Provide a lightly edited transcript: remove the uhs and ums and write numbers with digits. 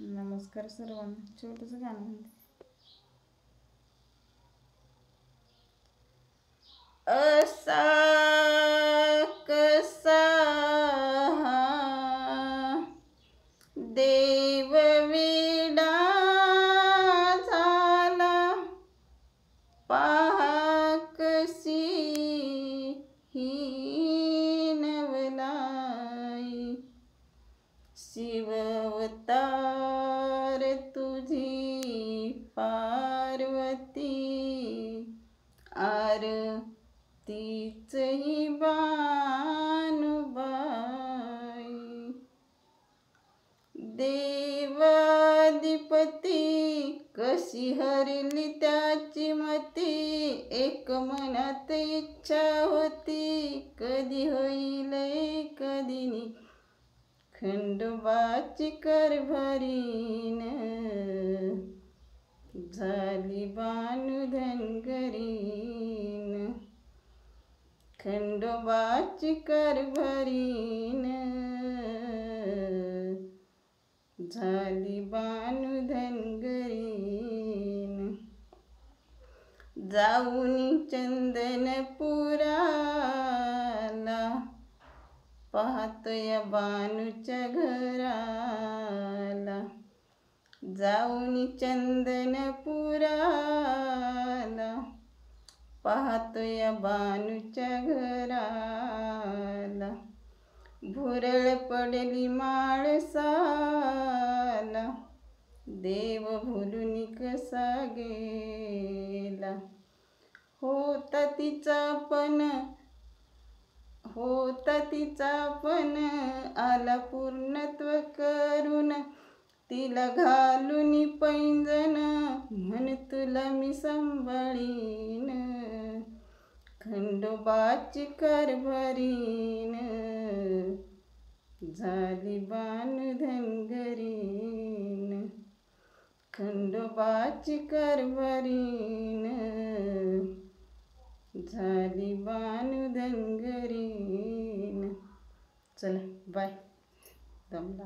नमस्कार सर्वांना. छोटंसं गाणं म्हणते. असा कसा देव वेडा झाला, पहा कशी ही नवलाई. शिवअवतार तुझी पार्वती, आरतीच ही बानुबाई. देवाधिपती कशी हरली त्याची मती, एक मनात इच्छा होती, कधी होईल कधी नी. खंडोबाची करभरीन झाली बानुधनगरीन. खंडोबाची करभरीन झाली बानुधनगरीन. जाऊनी चंदनपुराला, पाहतोय बानूच्या घराला. जाऊनी चंदनपुराला, पाहतोय बानूच्या घराला. भुरळ पडली माळसाला, देव भुलून कसा गेला. होता तिचा पण आला पूर्णत्व करून, तिला घालून पैंजण म्हण तुला मी सांभाळीन. खंडोबाची करभरीन झाली बानुधनगरीन. खंडोबाची करभरीन झाली बानुधनगरीन. चला बाय. दमला.